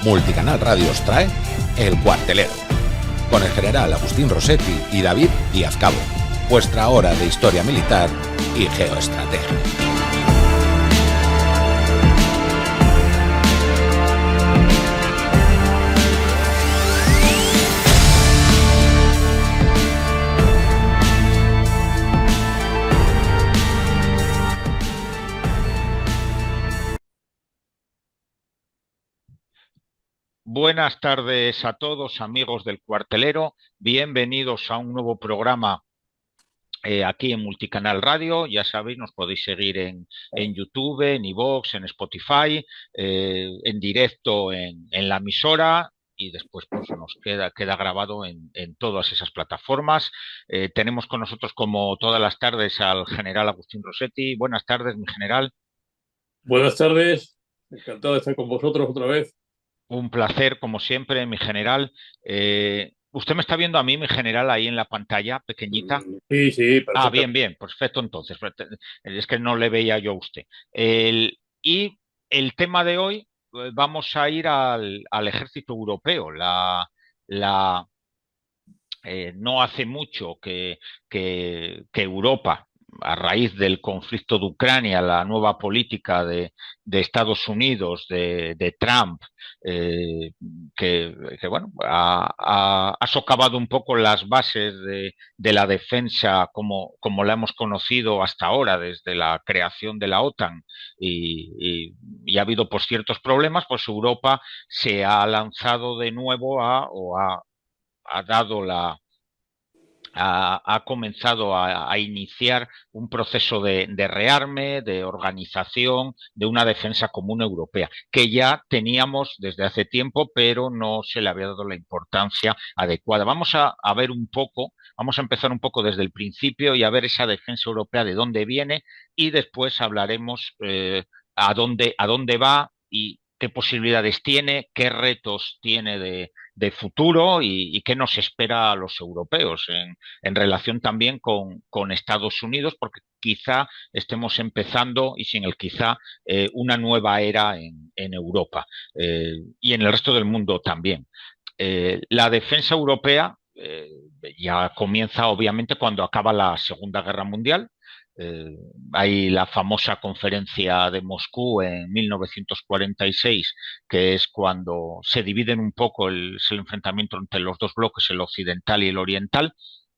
Multicanal Radio os trae El Cuartelero, con el general Agustín Rossetti y David Díaz Cabo, vuestra hora de historia militar y geoestrategia. Buenas tardes a todos, amigos del Cuartelero. Bienvenidos a un nuevo programa aquí en Multicanal Radio. Ya sabéis, nos podéis seguir en YouTube, en iVoox, en Spotify, en directo en la emisora, y después pues nos queda grabado en todas esas plataformas. Tenemos con nosotros, como todas las tardes, al general Agustín Rossetti. Buenas tardes, mi general. Buenas tardes, encantado de estar con vosotros otra vez. Un placer, como siempre, mi general. ¿Usted me está viendo a mí, mi general, ahí en la pantalla, pequeñita? Sí, Ah, perfecto. bien, perfecto, entonces. Es que no le veía yo a usted. Y el tema de hoy, vamos a ir al ejército europeo. La, no hace mucho que Europa, a raíz del conflicto de Ucrania, la nueva política de Estados Unidos, de Trump, eh, bueno, ha socavado un poco las bases de la defensa como la hemos conocido hasta ahora, desde la creación de la OTAN, y ha habido pues ciertos problemas. Pues Europa se ha lanzado de nuevo ha dado ha comenzado a iniciar un proceso de rearme, de organización, de una defensa común europea, que ya teníamos desde hace tiempo, pero no se le había dado la importancia adecuada. Vamos a ver un poco, vamos a empezar un poco desde el principio y a ver esa defensa europea de dónde viene, y después hablaremos a dónde va y qué posibilidades tiene, qué retos tiene de futuro, y qué nos espera a los europeos en relación también con Estados Unidos, porque quizá estemos empezando, y sin el quizá, una nueva era en Europa, y en el resto del mundo también. La defensa europea ya comienza obviamente cuando acaba la Segunda Guerra Mundial. Eh, Hay la famosa conferencia de Moscú en 1946, que es cuando se dividen un poco es el enfrentamiento entre los dos bloques, el occidental y el oriental,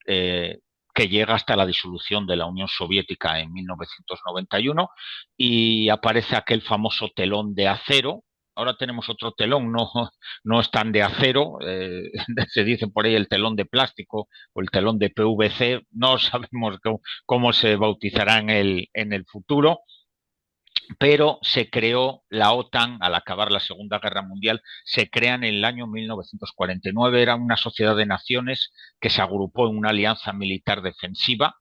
que llega hasta la disolución de la Unión Soviética en 1991, y aparece aquel famoso telón de acero. Ahora tenemos otro telón, no es tan de acero, se dice por ahí el telón de plástico o el telón de PVC, no sabemos cómo se bautizará en el futuro, pero se creó la OTAN al acabar la Segunda Guerra Mundial. Se crea en el año 1949, era una sociedad de naciones que se agrupó en una alianza militar defensiva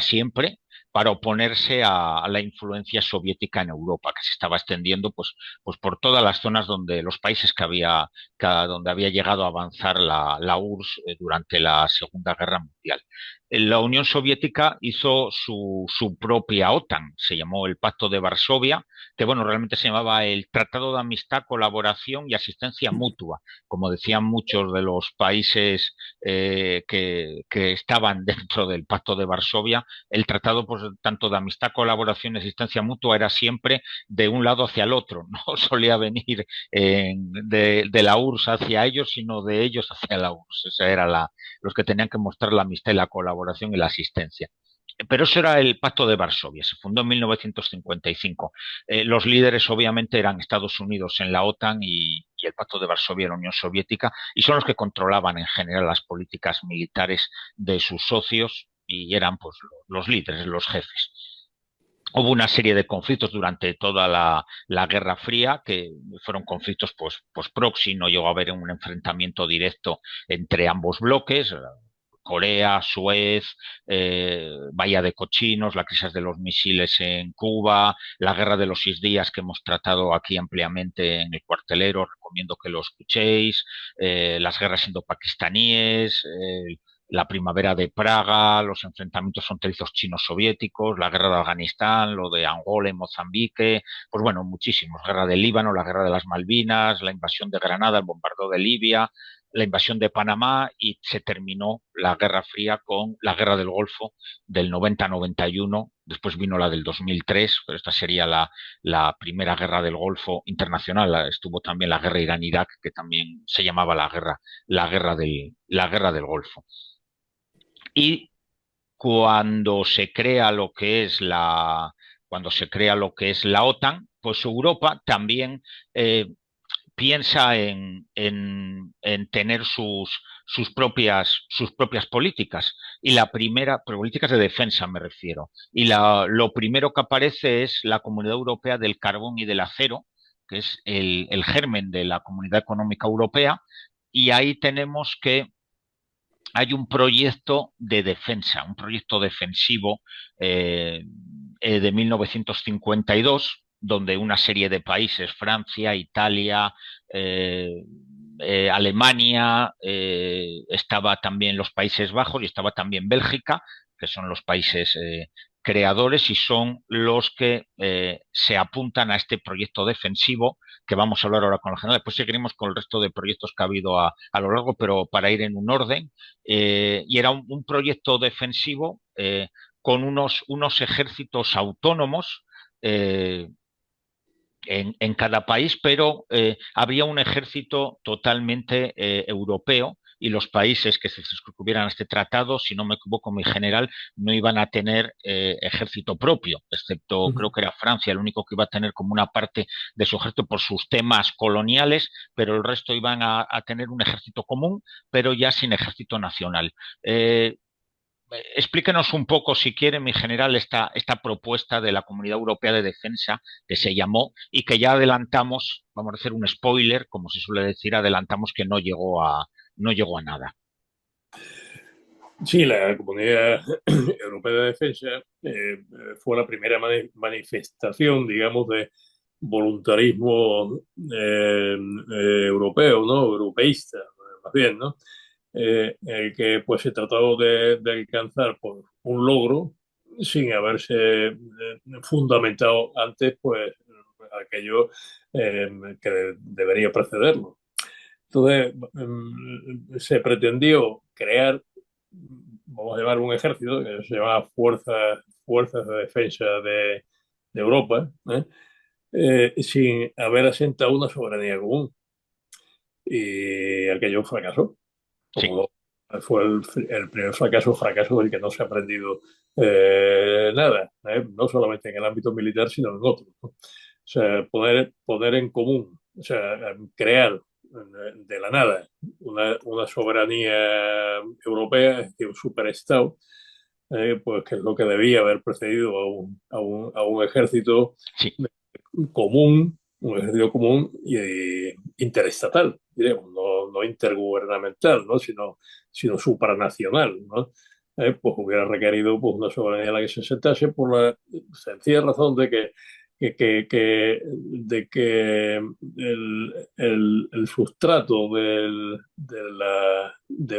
siempre, para oponerse a la influencia soviética en Europa, que se estaba extendiendo pues por todas las zonas donde los países donde había llegado a avanzar la URSS durante la Segunda Guerra Mundial. La Unión Soviética hizo su propia OTAN, se llamó el Pacto de Varsovia, que bueno, realmente se llamaba el Tratado de Amistad, Colaboración y Asistencia Mutua. Como decían muchos de los países que estaban dentro del Pacto de Varsovia, el tratado, pues, tanto de amistad, colaboración y asistencia mutua, era siempre de un lado hacia el otro, no solía venir de la URSS hacia ellos, sino de ellos hacia la URSS. Esa era los que tenían que mostrar la amistad y la colaboración y la asistencia. Pero eso era el Pacto de Varsovia, se fundó en 1955. Los líderes obviamente eran Estados Unidos en la OTAN y el Pacto de Varsovia en la Unión Soviética, y son los que controlaban en general las políticas militares de sus socios, y eran pues los líderes, los jefes. Hubo una serie de conflictos durante toda la Guerra Fría, que fueron conflictos pues proxy, no llegó a haber un enfrentamiento directo entre ambos bloques. Corea, Suez, Bahía de Cochinos, la crisis de los misiles en Cuba, la Guerra de los 6 días, que hemos tratado aquí ampliamente en el Cuartelero, recomiendo que lo escuchéis, las guerras indopakistaníes, la primavera de Praga, los enfrentamientos fronterizos chinos-soviéticos, la guerra de Afganistán, lo de Angola y Mozambique, pues bueno, muchísimos, guerra del Líbano, la guerra de las Malvinas, la invasión de Granada, el bombardeo de Libia, la invasión de Panamá y se terminó la Guerra Fría con la Guerra del Golfo del 90-91, después vino la del 2003, pero esta sería la primera guerra del Golfo internacional, estuvo también la guerra Irán-Irak, que también se llamaba la guerra del Golfo. Y cuando se crea lo que es cuando se crea lo que es la OTAN, pues Europa también piensa en tener sus propias políticas. Y la primera, políticas de defensa me refiero. Y lo primero que aparece es la Comunidad Europea del Carbón y del Acero, que es el germen de la Comunidad Económica Europea. Y ahí tenemos que hay un proyecto de defensa, un proyecto defensivo de 1952, donde una serie de países, Francia, Italia, Alemania, estaba también los Países Bajos y estaba también Bélgica, que son los países creadores y son los que se apuntan a este proyecto defensivo que vamos a hablar ahora con el general. Después seguiremos con el resto de proyectos que ha habido a lo largo, pero para ir en un orden. Y era un proyecto defensivo con unos ejércitos autónomos en cada país, pero habría un ejército totalmente europeo y los países que se suscribieran a este tratado, si no me equivoco, mi general, no iban a tener ejército propio, excepto creo que era Francia, el único que iba a tener como una parte de su ejército por sus temas coloniales, pero el resto iban a tener un ejército común, pero ya sin ejército nacional. Explíquenos un poco, si quiere, mi general, esta propuesta de la Comunidad Europea de Defensa que se llamó y que ya adelantamos, vamos a hacer un spoiler, como se suele decir, adelantamos que no llegó a nada. Sí, la Comunidad Europea de Defensa fue la primera manifestación, digamos, de voluntarismo europeo, ¿no? Europeísta, más bien, ¿no? El que pues se trató de alcanzar pues, un logro sin haberse fundamentado antes pues aquello que debería precederlo. Entonces se pretendió crear, vamos a llamar un ejército que se llamaba Fuerzas de Defensa de Europa, sin haber asentado una soberanía común. Y aquello fracasó. Como fue el primer fracaso del que no se ha aprendido nada, no solamente en el ámbito militar, sino en otros, ¿no? O sea, poner en común, o sea, crear de la nada una soberanía europea, es decir, un superestado, pues que es lo que debía haber precedido a un ejército común, un ejército común y interestatal, diremos, no intergubernamental, ¿no? sino supranacional, ¿no? Pues hubiera requerido pues, una soberanía a la que se sentase por la sencilla razón de que el sustrato de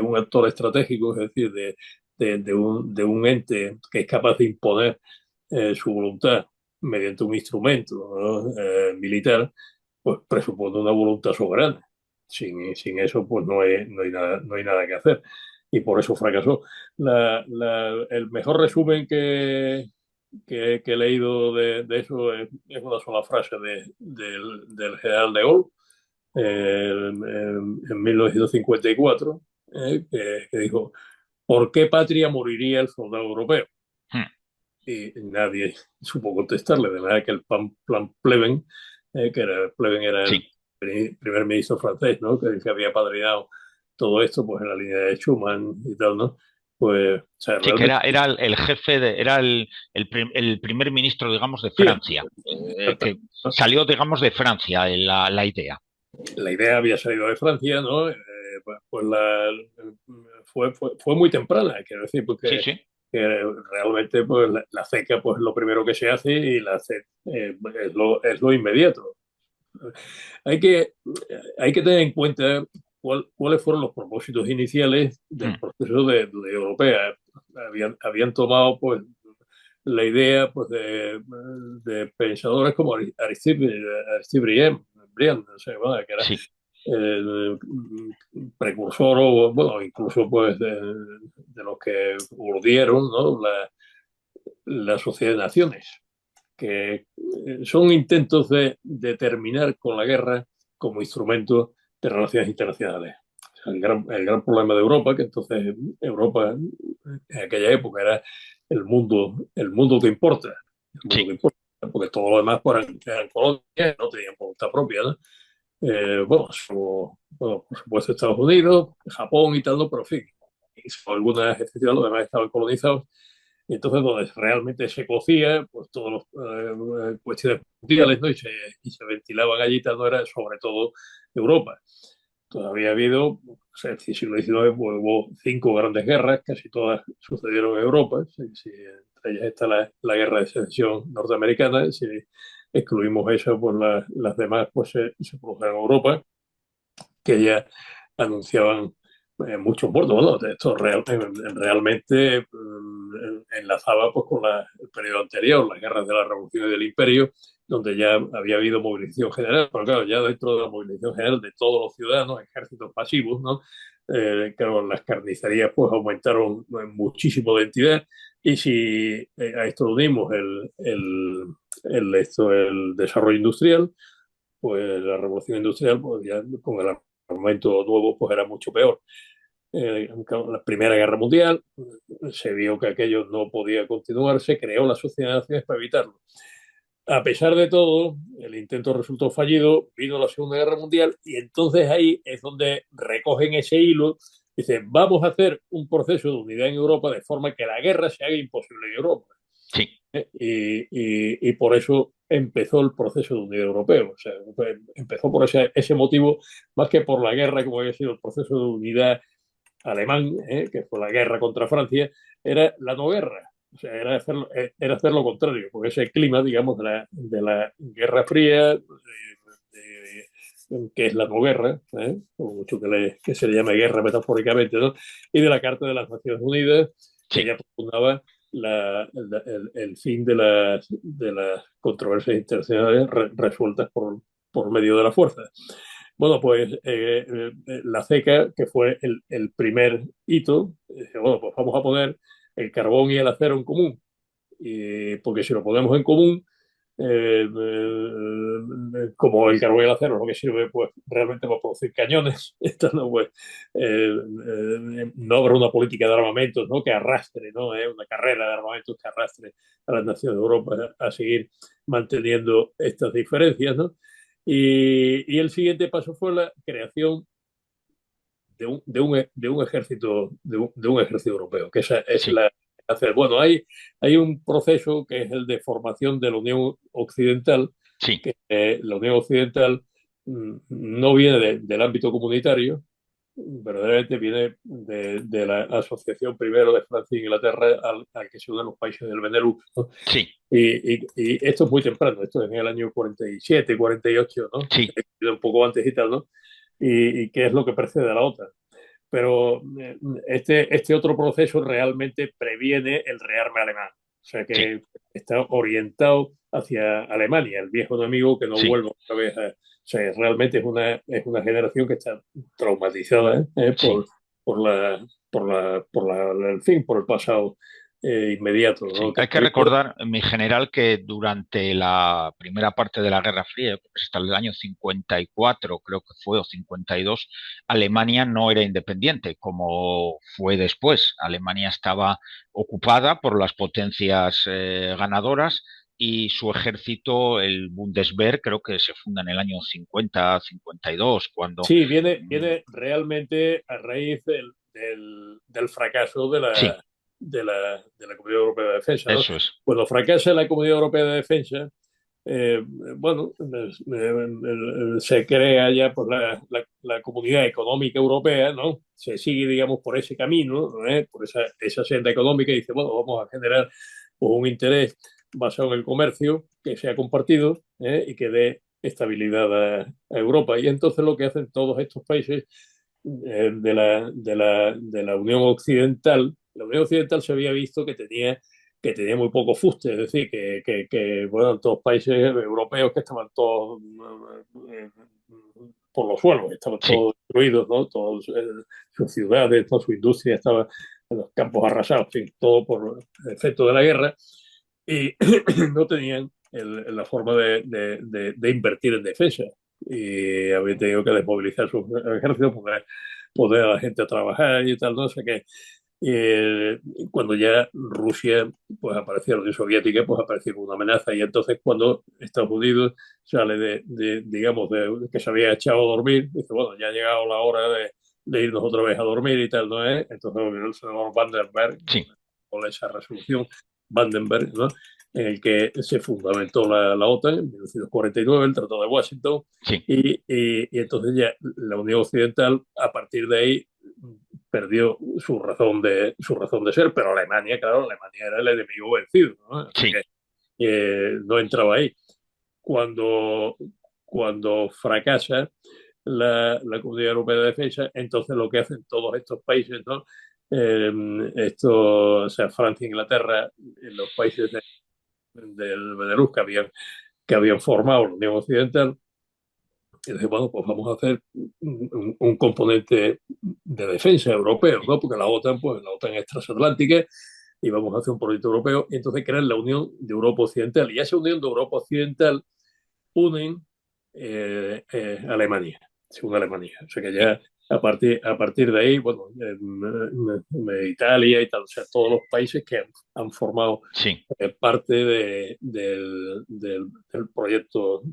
un actor estratégico, es decir, de un ente que es capaz de imponer su voluntad mediante un instrumento, ¿no? Militar, pues presupone una voluntad soberana. Sin eso, pues no hay nada que hacer. Y por eso fracasó. El mejor resumen que he leído de eso es una sola frase del general de Gaulle en 1954, que dijo: ¿por qué patria moriría el soldado europeo? Y nadie supo contestarle, de manera que el plan Pleven, Pleven era el primer ministro francés, ¿no? que había padrinado todo esto pues en la línea de Schuman y tal, ¿no? Pues, o sea, sí, realmente... que era el jefe, era el primer ministro, digamos, de Francia, que salió, digamos, de Francia la idea. La idea había salido de Francia, ¿no? Pues fue muy temprana, quiero decir, porque que realmente pues, la CECA pues, es lo primero que se hace y la CEC es lo inmediato. Hay que tener en cuenta cuáles fueron los propósitos iniciales del proceso de Unión Europea. Habían tomado pues la idea pues de pensadores como Aristide Briand, no sé, bueno, que era Sí, el precursor o bueno, incluso pues de los que urdieron, ¿no? La Sociedad de Naciones, que son intentos de terminar con la guerra como instrumento de relaciones internacionales. El gran problema de Europa, que entonces Europa en aquella época era el mundo que importa, el mundo sí. que importa, porque todo lo demás pues, eran colonias, no tenían voluntad propia, ¿no? Bueno, por supuesto Estados Unidos, Japón y tal, ¿no? Pero en fin, hizo algunas excepciones, los demás estaban colonizados. Y entonces donde realmente se cocía, pues todas las cuestiones mundiales, ¿no? Y se ventilaban allí, tal, no era sobre todo Europa. Todavía ha habido, o sea, en el siglo XIX pues, hubo 5 grandes guerras, casi todas sucedieron en Europa. Entre ellas está la guerra de secesión norteamericana. Si excluimos eso, pues las demás pues, se produjeron en Europa, que ya anunciaban muchos muertos. Bueno, esto realmente enlazaba pues, con el periodo anterior, las guerras de la Revolución y del Imperio, donde ya había habido movilización general, pero claro, ya dentro de la movilización general de todos los ciudadanos, ejércitos pasivos, ¿no? Claro, las carnicerías pues aumentaron muchísimo de entidad y si a esto unimos el desarrollo industrial, pues la revolución industrial, pues ya con el armamento nuevo, pues era mucho peor. La Primera Guerra Mundial se vio que aquello no podía continuar, se creó la Sociedad de Naciones para evitarlo. A pesar de todo, el intento resultó fallido, vino la Segunda Guerra Mundial y entonces ahí es donde recogen ese hilo, dicen, vamos a hacer un proceso de unidad en Europa de forma que la guerra se haga imposible en Europa. Sí, Y por eso empezó el proceso de unidad europeo. O sea, empezó por ese motivo, más que por la guerra, como había sido el proceso de unidad alemán, que fue la guerra contra Francia, era la no guerra. O sea, era hacer lo contrario, porque ese clima, digamos, de la Guerra Fría, que es la no guerra, por mucho que se le llame guerra metafóricamente, ¿no? Y de la Carta de las Naciones Unidas, que sí. ya propugnaba el fin de las controversias internacionales resueltas por medio de la fuerza. Bueno, pues la CECA, que fue el primer hito, bueno, pues vamos a poner el carbón y el acero en común, porque si lo ponemos en común, como el carbón y el acero, lo que sirve pues realmente para producir cañones, no, pues, no habrá una política de armamentos, ¿no? Que arrastre, ¿no? Una carrera de armamentos que arrastre a las naciones de Europa a seguir manteniendo estas diferencias, ¿no? Y el siguiente paso fue la creación de un ejército, de un ejército europeo, que esa es Sí, la hacer. Bueno, hay un proceso que es el de formación de la Unión Occidental, sí, que la Unión Occidental no viene del ámbito comunitario, verdaderamente viene de la asociación primero de Francia e Inglaterra al que se unen los países del Benelux, ¿no? sí, Y esto es muy temprano, esto es en el año 47, 48, ¿no? sí, Un poco antes y tal, ¿no? Y qué es lo que precede a la OTAN. Pero este otro proceso realmente previene el rearme alemán. O sea sí, que está orientado hacia Alemania, el viejo enemigo que no sí, vuelva otra vez a... O sea, realmente es una generación que está traumatizada sí. en fin, por el pasado inmediato, Sí, ¿no? Que hay que ha habido. recordar, mi general, que durante la primera parte de la Guerra Fría, hasta el año 54, creo que fue, o 52, Alemania no era independiente, como fue después. Alemania estaba ocupada por las potencias ganadoras y su ejército, el Bundeswehr, creo que se funda en el año 50, 52, cuando... Sí, viene realmente a raíz del fracaso de Sí, la, de la Comunidad Europea de Defensa, ¿no? eso es. Cuando fracasa la Comunidad Europea de Defensa, bueno, se crea ya pues, la Comunidad Económica Europea, ¿no? Se sigue, digamos, por ese camino, ¿no? Por esa senda económica y dice, bueno, vamos a generar pues, un interés basado en el comercio que sea compartido y que dé estabilidad a Europa. Y entonces lo que hacen todos estos países de la Unión Occidental. La Unión Occidental se había visto que tenía muy poco fuste, es decir, bueno, todos los países europeos que estaban todos por los suelos, estaban Sí, todos destruidos, ¿no? Todas sus ciudades, toda su industria estaba en los campos arrasados, en fin, todo por efecto de la guerra, y no tenían la forma de invertir en defensa. Y habían tenido que desmovilizar sus ejércitos, poner a la gente a trabajar y tal, no sé qué. Cuando ya Rusia, pues apareció la Unión Soviética, pues apareció como una amenaza, y entonces cuando Estados Unidos sale digamos, que se había echado a dormir, dice, bueno, ya ha llegado la hora de irnos otra vez a dormir y tal, ¿no es? Entonces el senador Vandenberg, sí, con esa resolución Vandenberg, ¿no? En el que se fundamentó la OTAN en 1949, el Tratado de Washington, sí, y entonces ya la Unión Occidental, a partir de ahí, perdió su razón de ser, pero Alemania, claro, Alemania era el enemigo vencido, ¿no? O sea sí, que no entraba ahí. Cuando, cuando fracasa la Comunidad Europea de Defensa, entonces lo que hacen todos estos países, ¿no? O sea, Francia e Inglaterra, los países del Benelux que habían formado la Unión Occidental, y dije, bueno, pues vamos a hacer un componente de defensa europeo, ¿no? Porque la OTAN, pues la OTAN es transatlántica, y vamos a hacer un proyecto europeo, y entonces crean la Unión de Europa Occidental. Y esa Unión de Europa Occidental unen Alemania, según Alemania. O sea que sí, ya a partir de ahí, bueno, Italia y tal, o sea, todos los países que han formado sí, parte del proyecto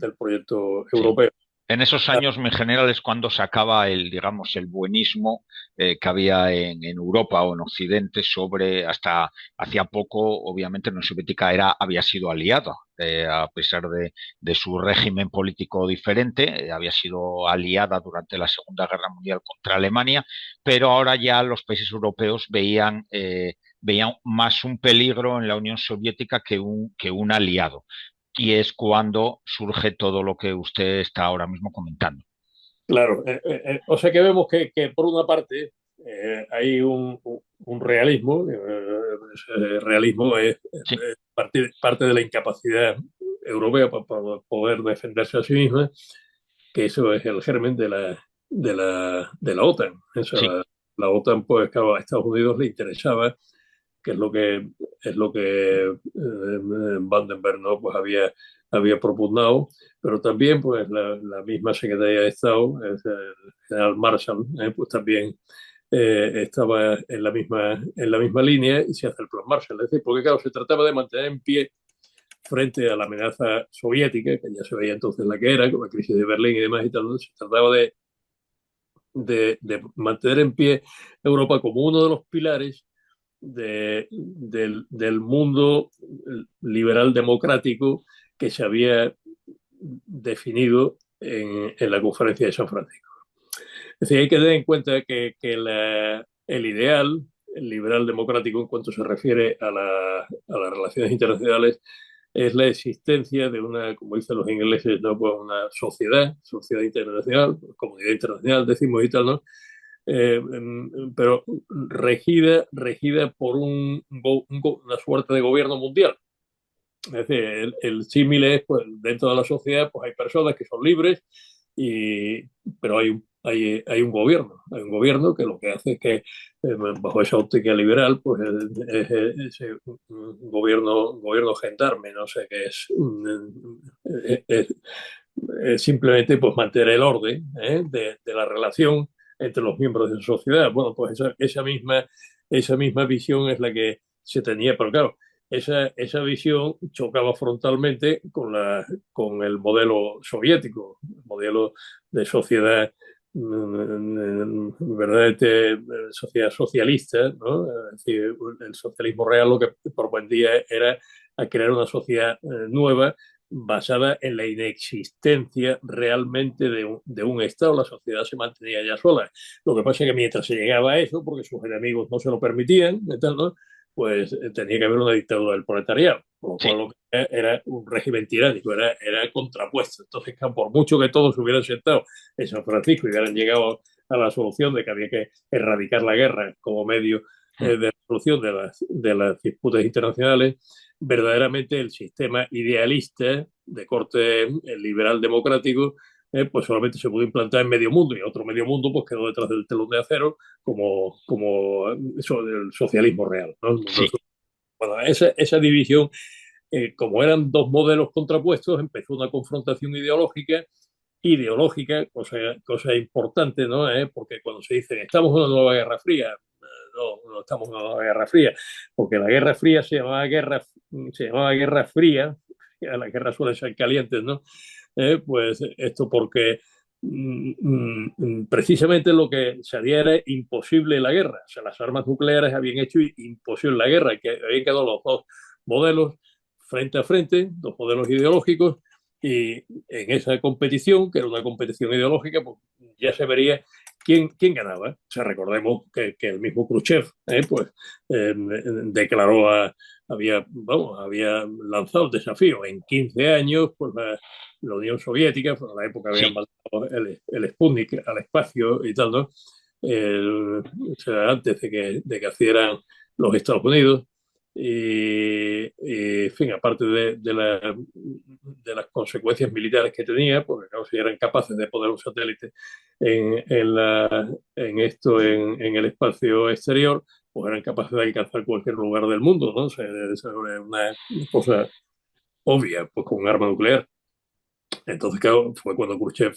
sí. europeo. En esos años, en general, es cuando se acaba el, digamos, el buenismo que había en Europa o en Occidente sobre, hasta hacía poco, obviamente, la Unión Soviética había sido aliada, a pesar de su régimen político diferente, había sido aliada durante la Segunda Guerra Mundial contra Alemania, pero ahora ya los países europeos veían más un peligro en la Unión Soviética que un aliado, y es cuando surge todo lo que usted está ahora mismo comentando. Claro, o sea que vemos que por una parte hay un realismo, ese realismo es Sí, parte de la incapacidad europea para poder defenderse a sí misma, que eso es el germen de la OTAN. sí, La OTAN, pues claro, a Estados Unidos le interesaba, que es lo que Vandenberg, ¿no? Pues había propugnado, pero también pues la misma Secretaría de Estado, el general Marshall, pues también estaba en la misma línea, y se hace el plan Marshall. Es decir, porque claro, se trataba de mantener en pie frente a la amenaza soviética, que ya se veía entonces la que era, con la crisis de Berlín y demás y tal, ¿no? Se trataba de mantener en pie Europa como uno de los pilares del mundo liberal democrático que se había definido en la conferencia de San Francisco. Es decir, hay que tener en cuenta el ideal, el liberal democrático, en cuanto se refiere a las relaciones internacionales, es la existencia de una, como dicen los ingleses, ¿no? Pues una sociedad internacional, comunidad internacional, decimos y tal, ¿no? Pero regida por una suerte de gobierno mundial. Es decir, el símil es, pues, dentro de la sociedad, pues hay personas que son libres, y, pero hay un gobierno que lo que hace es que, bajo esa óptica liberal, pues es un gobierno gendarme, no sé qué es, simplemente pues mantener el orden de la relación entre los miembros de la sociedad. Bueno, pues esa misma visión es la que se tenía, pero claro, esa visión chocaba frontalmente con el modelo soviético, el modelo de sociedad, verdaderamente sociedad socialista, ¿no? Es decir, el socialismo real lo que propondía era a crear una sociedad nueva, basada en la inexistencia realmente de un Estado. La sociedad se mantenía ya sola. Lo que pasa es que mientras se llegaba a eso, porque sus enemigos no se lo permitían, ¿no? Pues tenía que haber una dictadura del proletariado, por lo cual sí, lo que era un régimen tiránico, era contrapuesto. Entonces, por mucho que todos hubieran sentado en San Francisco y hubieran llegado a la solución de que había que erradicar la guerra como medio de resolución de las disputas internacionales, verdaderamente el sistema idealista de corte liberal democrático pues solamente se pudo implantar en medio mundo, y otro medio mundo pues quedó detrás del telón de acero como eso, el socialismo real, ¿no? Sí. Bueno, esa división, como eran dos modelos contrapuestos, empezó una confrontación ideológica, cosa importante, ¿no? Porque cuando se dice estamos en una nueva guerra fría, no estamos en una nueva guerra fría, porque la guerra fría se llamaba guerra fría, las guerras suelen ser calientes, ¿no? Pues esto porque precisamente lo que se había era imposible la guerra, o sea, las armas nucleares habían hecho imposible la guerra, que habían quedado los dos modelos frente a frente, dos modelos ideológicos, y en esa competición, que era una competición ideológica, pues ya se vería quién ganaba. O sea, recordemos que el mismo Khrushchev pues, declaró había lanzado el desafío en 15 años, pues la Unión Soviética, por la época habían mandado el Sputnik al espacio y tal, ¿no? O sea, antes de que hicieran los Estados Unidos. En fin, aparte de las consecuencias militares que tenía, porque claro, si eran capaces de poner un satélite en el espacio exterior, pues eran capaces de alcanzar cualquier lugar del mundo, ¿no? O sea, es una cosa obvia, pues con un arma nuclear. Entonces, claro, fue cuando Khrushchev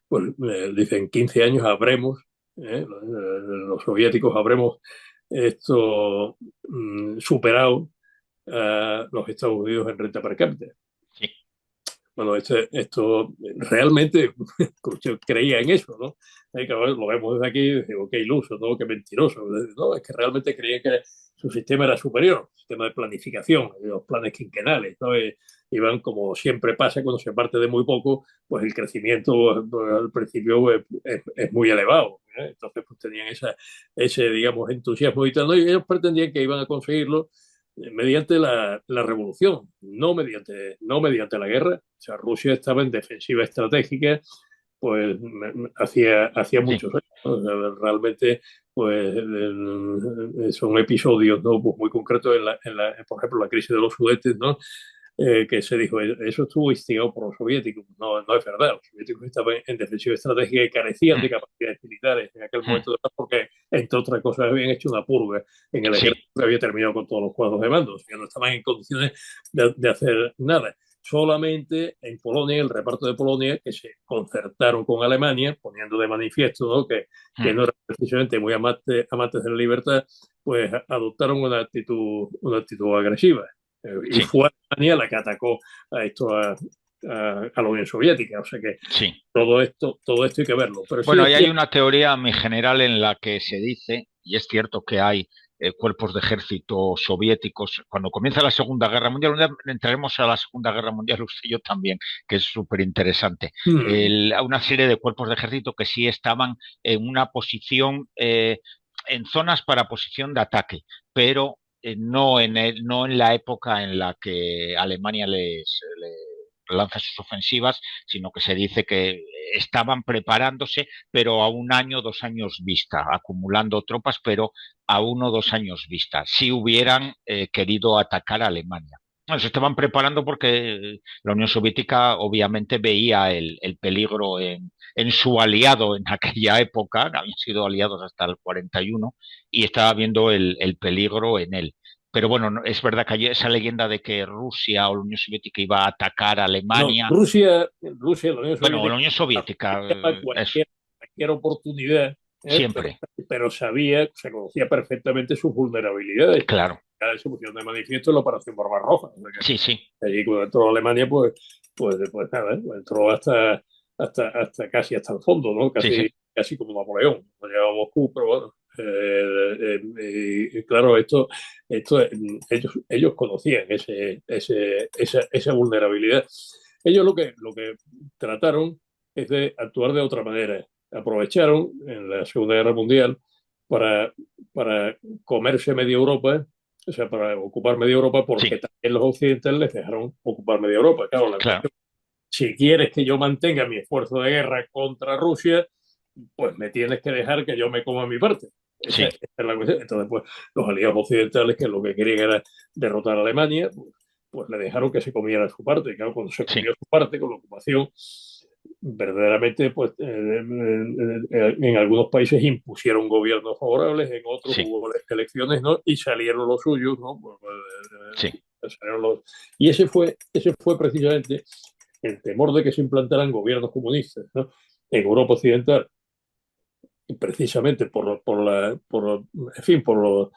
pues, dice, en 15 años habremos, los soviéticos habremos esto superado a los Estados Unidos en renta per cápita. Sí. Bueno, esto realmente Khrushchev creía en eso, ¿no? Lo vemos desde aquí y decimos, qué iluso, ¿no? Qué mentiroso. No, es que realmente creía que su sistema era superior, el sistema de planificación, los planes quinquenales, ¿no? Iban como siempre pasa cuando se parte de muy poco, pues el crecimiento pues, al principio es muy elevado. Entonces, pues tenían ese, digamos, entusiasmo y tal, ¿no? Y ellos pretendían que iban a conseguirlo mediante la revolución, no mediante la guerra. O sea, Rusia estaba en defensiva estratégica, pues hacía muchos años, ¿no? O sea, realmente, pues son episodios, ¿no? Pues muy concretos por ejemplo, la crisis de los Sudetes, ¿no? Que se dijo, eso estuvo instigado por los soviéticos. No es verdad, los soviéticos estaban en defensiva estratégica y carecían de capacidades militares en aquel momento, porque, entre otras cosas, habían hecho una purga en el ejército que había terminado con todos los cuadros de mando, o sea, no estaban en condiciones de hacer nada. Solamente en Polonia, el reparto de Polonia, que se concertaron con Alemania, poniendo de manifiesto, ¿no? que no eran precisamente muy amantes de la libertad, pues adoptaron una actitud agresiva. Y fue Alemania la que atacó a la Unión Soviética. O sea que todo esto hay que verlo. Pero bueno, ahí hay una teoría muy general en la que se dice, y es cierto que hay cuerpos de ejército soviéticos. Cuando comienza la Segunda Guerra Mundial, entraremos a la Segunda Guerra Mundial, usted y yo también, que es súper interesante. Una serie de cuerpos de ejército que sí estaban en una posición, en zonas para posición de ataque, pero no en la época en la que Alemania les lanza sus ofensivas, sino que se dice que estaban preparándose, pero a 1 año, 2 años vista, acumulando tropas, pero a 1 o 2 años vista, si hubieran querido atacar a Alemania. Bueno, se estaban preparando porque la Unión Soviética obviamente veía el peligro en su aliado en aquella época, habían sido aliados hasta el 41, y estaba viendo el peligro en él. Pero bueno, es verdad que hay esa leyenda de que Rusia o la Unión Soviética iba a atacar a Alemania. No, Rusia, la Unión Soviética. Bueno, la Unión Soviética. Cualquier oportunidad. Siempre. Pero se conocía perfectamente sus vulnerabilidades. Claro. Se pusieron de manifiesto en la Operación Barbarroja. O sea que sí. Allí cuando entró a Alemania, pues nada, entró hasta casi hasta el fondo, ¿no? Casi como Napoleón. No llegaba a Moscú, pero bueno. Claro, ellos conocían esa vulnerabilidad. Ellos lo que trataron es de actuar de otra manera. Aprovecharon en la Segunda Guerra Mundial para comerse media Europa, o sea, para ocupar media Europa, porque también los occidentales les dejaron ocupar media Europa. Claro. Si quieres que yo mantenga mi esfuerzo de guerra contra Rusia, pues me tienes que dejar que yo me coma mi parte. Sí, Esa es la cuestión. Entonces, pues los aliados occidentales, que lo que querían era derrotar a Alemania, pues le dejaron que se comiera su parte. Y claro, cuando se sí, comió su parte con la ocupación, verdaderamente, pues en algunos países impusieron gobiernos favorables, en otros sí, hubo elecciones, ¿no? Y salieron los suyos, ¿no? sí, Salieron los... Y ese fue precisamente el temor de que se implantaran gobiernos comunistas, ¿no? En Europa Occidental, precisamente en fin, por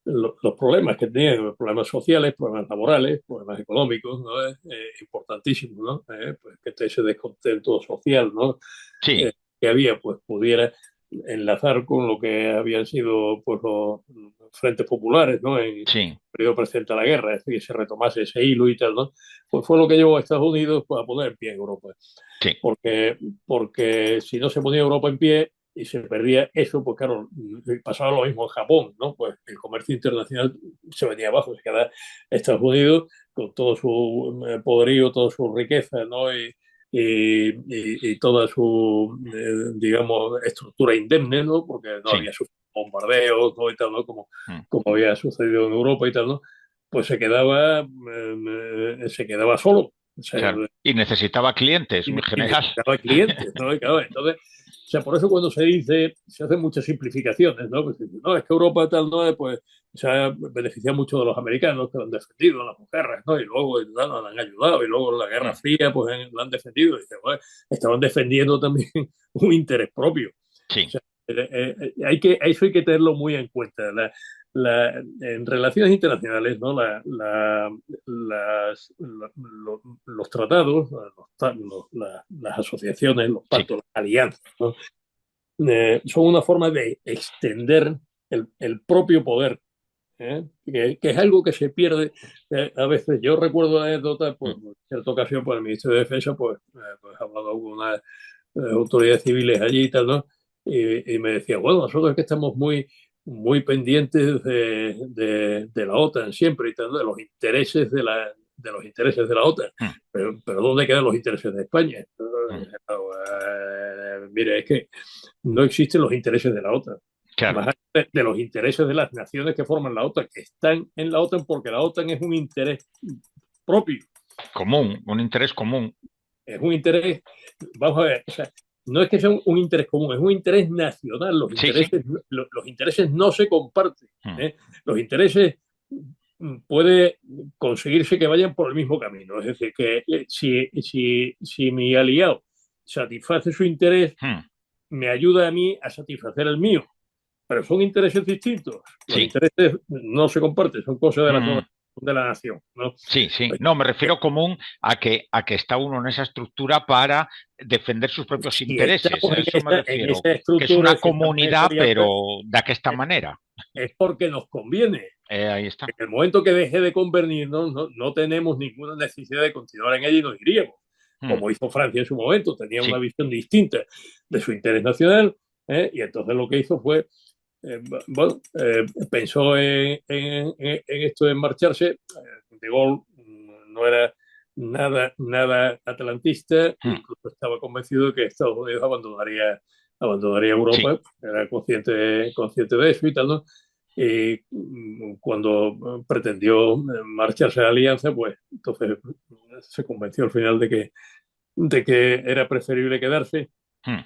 los problemas que tenían, problemas sociales, problemas laborales, problemas económicos, ¿no? Importantísimo, ¿no? Pues que ese descontento social, ¿no? sí, Que había, pues pudiera enlazar con lo que habían sido pues los frentes populares, ¿no? En el sí, periodo precedente a la guerra, es decir, se retomase ese hilo y tal, ¿no? Pues fue lo que llevó a Estados Unidos, pues, a poner en pie Europa. sí, Porque si no se ponía Europa en pie y se perdía eso, pues claro, pasaba lo mismo en Japón, ¿no? Pues el comercio internacional se venía abajo, se quedaba Estados Unidos con todo su poderío, toda su riqueza, ¿no? Y toda su, digamos, estructura indemne, ¿no? Porque no sí. había sus bombardeos, ¿no? Y tal, ¿no? Como, Mm. como había sucedido en Europa y tal, ¿no? Pues se quedaba solo. O sea, Claro. Y necesitaba clientes, en y general. necesitaba clientes, ¿no? Y claro, entonces, o sea, por eso cuando se dice, se hacen muchas simplificaciones, ¿no? Pues, no, es que Europa tal, ¿no? Pues se ha beneficiado mucho de los americanos que lo han defendido, las mujeres, ¿no? Y luego tal, nos han ayudado, y luego la Guerra Mm. Fría, pues lo han defendido. Y dice, bueno, estaban defendiendo también un interés propio. O Sí, sea, eso hay que tenerlo muy en cuenta. En relaciones internacionales, ¿no? Los tratados, las asociaciones, los sí, pactos, las alianzas, ¿no? Son una forma de extender el propio poder, ¿eh? Que es algo que se pierde a veces. Yo recuerdo la anécdota, mm, pues, en cierta ocasión, por el Ministerio de Defensa, pues hablado con unas autoridades civiles allí y tal, ¿no? Y me decía, bueno, nosotros es que estamos muy, muy pendientes de la OTAN siempre y tal, de los intereses de la OTAN. mm, Pero ¿dónde quedan los intereses de España? mm. Mire, es que no existen los intereses de la OTAN. Claro, Más allá de los intereses de las naciones que forman la OTAN, que están en la OTAN porque la OTAN es un interés propio, común, un interés común. es un interés, vamos a ver, o sea, no es que sea un interés común, es un interés nacional. Los Sí, sí. intereses, los intereses no se comparten. Mm. ¿Eh? Los intereses puede conseguirse que vayan por el mismo camino. Es decir, que si mi aliado satisface su interés, Mm. me ayuda a mí a satisfacer el mío. Pero son intereses distintos. Los Sí. intereses no se comparten, son cosas Mm. de la nación, ¿no? Sí, sí. No, me refiero común a que está uno en esa estructura para defender sus propios Si intereses. estamos A en eso me esa refiero. Que es estructura, una si estamos en esa comunidad, alianza, pero de esta es, manera. es porque nos conviene. Ahí está. En el momento que deje de convenirnos, no tenemos ninguna necesidad de continuar en ella y nos iríamos, Mm. como hizo Francia en su momento. Tenía una Sí, visión distinta de su interés nacional, y entonces lo que hizo fue, bueno, pensó en esto de marcharse. De Gaulle no era nada atlantista, mm, incluso estaba convencido de que Estados Unidos abandonaría sí, Europa, era consciente de eso y tal, ¿no? Y cuando pretendió marcharse a la alianza, pues entonces se convenció al final de que era preferible quedarse, mm,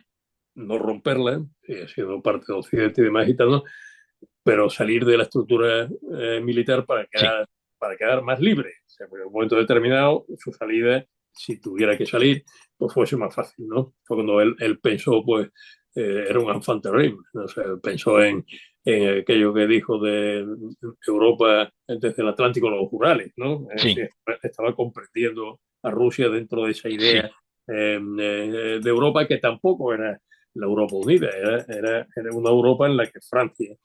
no romperla, siendo parte de Occidente y demás y tal, ¿no? Pero salir de la estructura militar sí, para quedar más libre. O sea, porque en un momento determinado, su salida, si tuviera que salir, pues fuese más fácil, ¿no? Fue cuando él pensó, pues, era un enfant terrible, ¿no? O sea, pensó en aquello que dijo de Europa desde el Atlántico a los Urales, ¿no? Es sí, decir, estaba comprendiendo a Rusia dentro de esa idea sí. de Europa, que tampoco era la Europa unida, era una Europa en la que Francia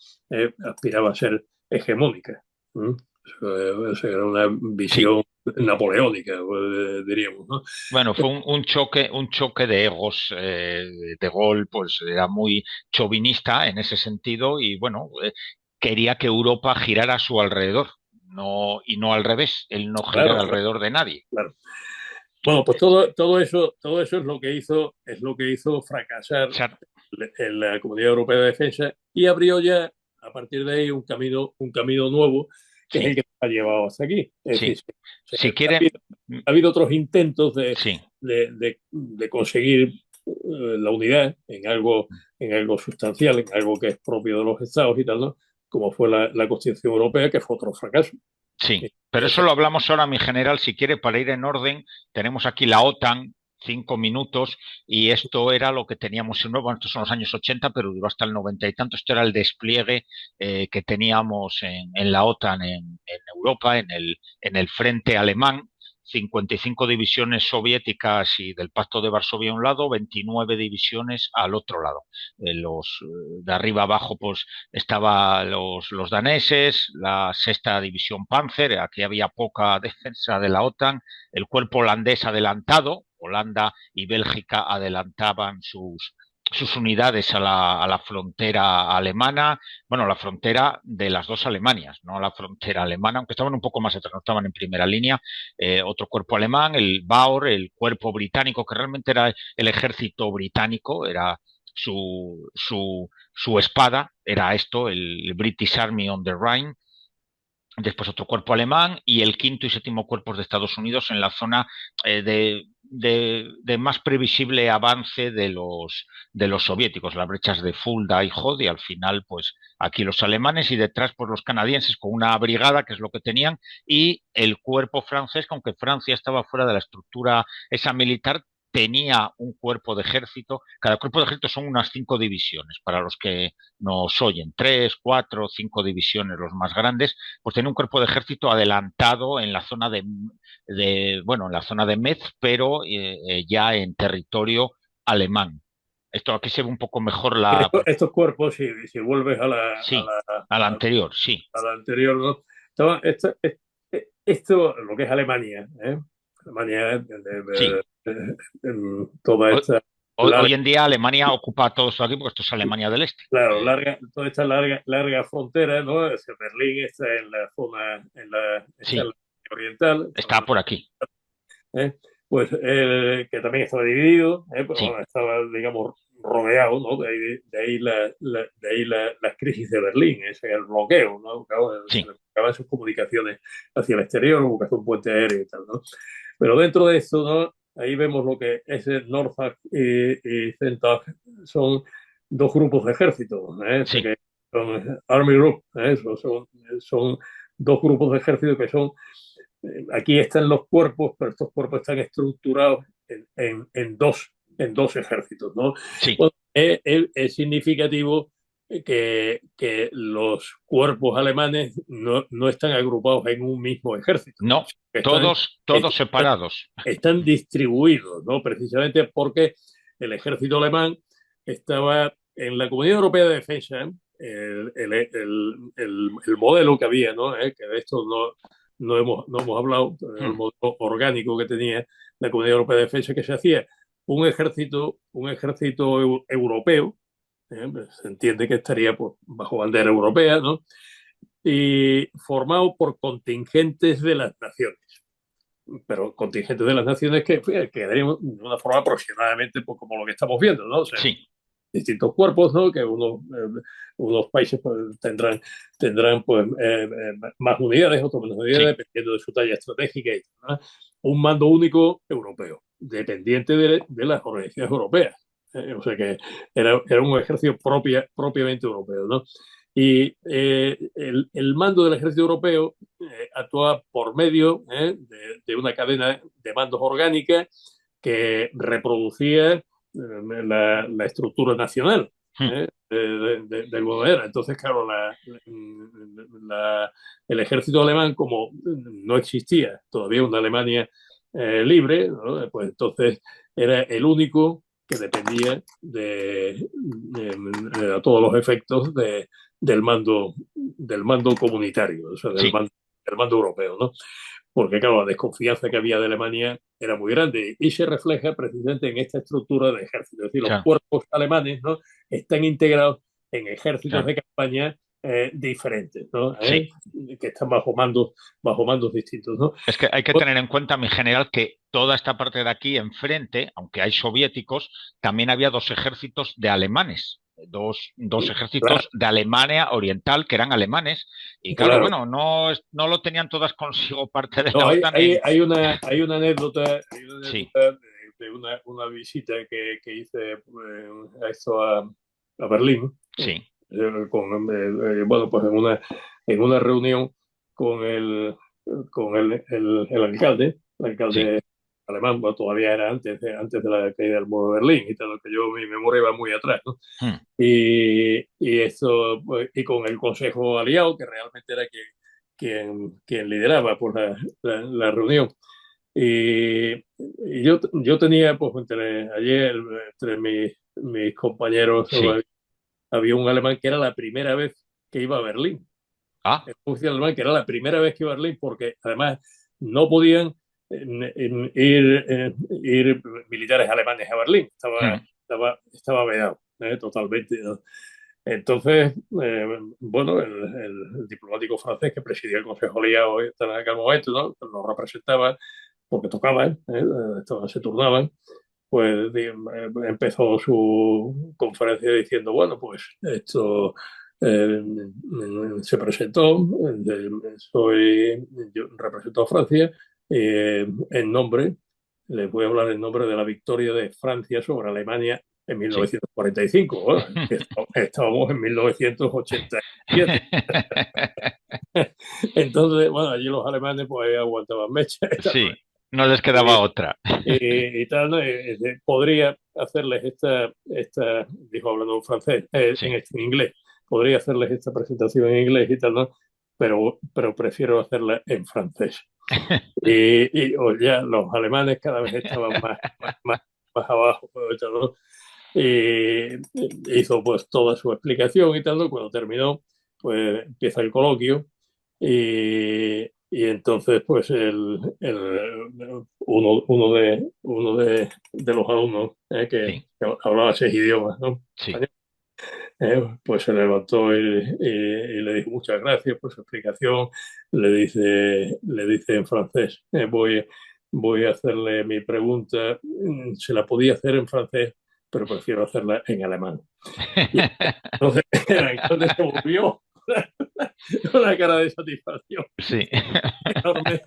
aspiraba a ser hegemónica. ¿Mm? Eso era una Sí. visión napoleónica, diríamos, ¿no? Bueno, fue un choque de egos. De Gaulle, pues era muy chauvinista en ese sentido y bueno, quería que Europa girara a su alrededor, no, y no al revés, él no girara Claro, claro, alrededor de nadie. claro. Bueno, pues todo eso es lo que hizo fracasar Char- en la Comunidad Europea de Defensa y abrió ya a partir de ahí un camino nuevo que es el sí, que nos ha llevado hasta aquí. Es decir, sí. Si quiere, ha habido otros intentos sí. de conseguir la unidad en algo sustancial, en algo que es propio de los estados y tal, ¿no? Como fue la Constitución Europea, que fue otro fracaso. Sí, pero eso lo hablamos ahora, mi general, si quiere, para ir en orden. Tenemos aquí la OTAN, 5 minutos, y esto era lo que teníamos en Europa. Estos son los años 80, pero duró hasta el 90 y tanto. Esto era el despliegue que teníamos en la OTAN en Europa, en el frente alemán. 55 divisiones soviéticas y del Pacto de Varsovia a un lado, 29 divisiones al otro lado. De arriba abajo, pues estaban los daneses, la sexta división Panzer, aquí había poca defensa de la OTAN, el cuerpo holandés adelantado, Holanda y Bélgica adelantaban sus unidades a la frontera alemana, bueno, la frontera de las dos Alemanias, no la frontera alemana, aunque estaban un poco más atrás, no estaban en primera línea. Otro cuerpo alemán, el Bauer, el cuerpo británico, que realmente era el ejército británico, era su espada, era esto, el British Army on the Rhine. Después otro cuerpo alemán y el quinto y séptimo cuerpos de Estados Unidos en la zona de más previsible avance de los soviéticos, las brechas de Fulda y Hod, y al final, pues aquí los alemanes y detrás, pues los canadienses con una brigada, que es lo que tenían, y el cuerpo francés, que aunque Francia estaba fuera de la estructura esa militar, tenía un cuerpo de ejército. Cada cuerpo de ejército son unas 5 divisiones, para los que nos oyen, 3, 4, 5 divisiones los más grandes, pues tenía un cuerpo de ejército adelantado en la zona bueno, en la zona de Metz, pero ya en territorio alemán. Esto aquí se ve un poco mejor Estos cuerpos, si vuelves sí, a la anterior, sí, a la anterior, ¿no? Esto, lo que es Alemania, ¿eh? Alemania, sí. toda Hoy, esta larga, hoy en día Alemania ocupa todo esto aquí porque esto es Alemania del Este. claro, toda esta larga frontera, ¿no? Berlín está en la zona, está en Sí, la oriental, está por aquí. ¿eh? Pues que también estaba dividido, pues, Sí, bueno, estaba, digamos, rodeado, ¿no? De ahí la crisis de Berlín, ese es el bloqueo, ¿no? Claro, se sí, le bloqueaban sus comunicaciones hacia el exterior, buscando un puente aéreo y tal, ¿no? Pero dentro de esto, ¿no? Ahí vemos lo que es el Norfolk y Centauch, son dos grupos de ejército, sí, que son Army Group, son dos grupos de ejército que son aquí están los cuerpos, pero estos cuerpos están estructurados en dos ejércitos, ¿no? sí. Bueno, es significativo que los cuerpos alemanes no están agrupados en un mismo ejército, No, están, todos separados. están distribuidos, ¿no? Precisamente porque el ejército alemán estaba en la Comunidad Europea de Defensa, el modelo que había, ¿no? Que de esto no hemos hablado, el Hmm, modelo orgánico que tenía la Comunidad Europea de Defensa, que se hacía un ejército europeo, pues, se entiende que estaría pues, bajo bandera europea, ¿no? Y formado por contingentes de las naciones, pero contingentes de las naciones que quedarían de una forma aproximadamente pues, como lo que estamos viendo, ¿no? O sea, sí, distintos cuerpos, ¿no? Que unos países pues, tendrán pues, más unidades, otros menos unidades, sí, dependiendo de su talla estratégica. Y, ¿no? Un mando único europeo, dependiente de las organizaciones europeas. O sea que era un ejército propiamente europeo, ¿no? Y el mando del ejército europeo actúa por medio de una cadena de mandos orgánica que reproducía la estructura nacional hmm, de alguna manera. Entonces, claro, el ejército alemán, como no existía todavía una Alemania libre, ¿no? Pues entonces era el único que dependía a todos los efectos del mando comunitario, o sea, sí, del mando europeo, ¿no? Porque, claro, la desconfianza que había de Alemania era muy grande y se refleja precisamente en esta estructura de ejército. Es decir, los claro, cuerpos alemanes, ¿no? Están integrados en ejércitos claro. de campaña diferentes, ¿no? Sí. Que están bajo mandos distintos, ¿no? Es que hay que tener en cuenta, mi general, que toda esta parte de aquí enfrente, aunque hay soviéticos, también había dos ejércitos de alemanes, dos Claro, ejércitos de Alemania Oriental que eran alemanes. Y claro, claro. bueno, no lo tenían todas consigo parte de No, la OTAN. En... hay una anécdota, Sí, de una visita que hice a Berlín, sí, bueno, pues en una reunión con el alcalde, sí. alemán, bueno, todavía era antes de la caída del muro de Berlín y todo, que yo mi memoria va muy atrás, ¿no? Hmm. Y eso, pues, y con el Consejo Aliado, que realmente era quien lideraba por la reunión. Y yo tenía, pues, entre mis compañeros, Sí. había un alemán que era la primera vez que iba a Berlín. Ah, Un oficial alemán que era la primera vez que iba a Berlín, porque además no podían ir militares alemanes a Berlín. hmm. Estaba vedado, totalmente, ¿no? Entonces, bueno, el diplomático francés que presidía el Consejo Aliado en aquel momento, ¿no? Nos representaba, porque tocaban, se turnaban, pues empezó su conferencia diciendo, bueno, pues esto eh, se presentó, yo represento a Francia, en nombre, les voy a hablar en nombre de la victoria de Francia sobre Alemania en Sí. 1945. Bueno, estábamos en 1987. Entonces, bueno, allí los alemanes pues aguantaban mecha y tal, ¿no? Sí, no les Y, quedaba otra. y tal, ¿no? Podría hacerles dijo hablando en francés, Sí. en inglés, podría hacerles esta presentación en inglés y tal, ¿no? Pero prefiero hacerla en francés. Ya los alemanes cada vez estaban más abajo, ¿no? Y hizo pues toda su explicación y tal, ¿no? Cuando terminó, pues empieza el coloquio y entonces pues uno de los alumnos Sí, que hablaba 6 idiomas, ¿no? sí. Pues se levantó y le dijo muchas gracias por su explicación. Le dice en francés, voy a hacerle mi pregunta, se la podía hacer en francés, pero prefiero hacerla en alemán. Y entonces el alcalde se volvió con una cara de satisfacción Sí. enorme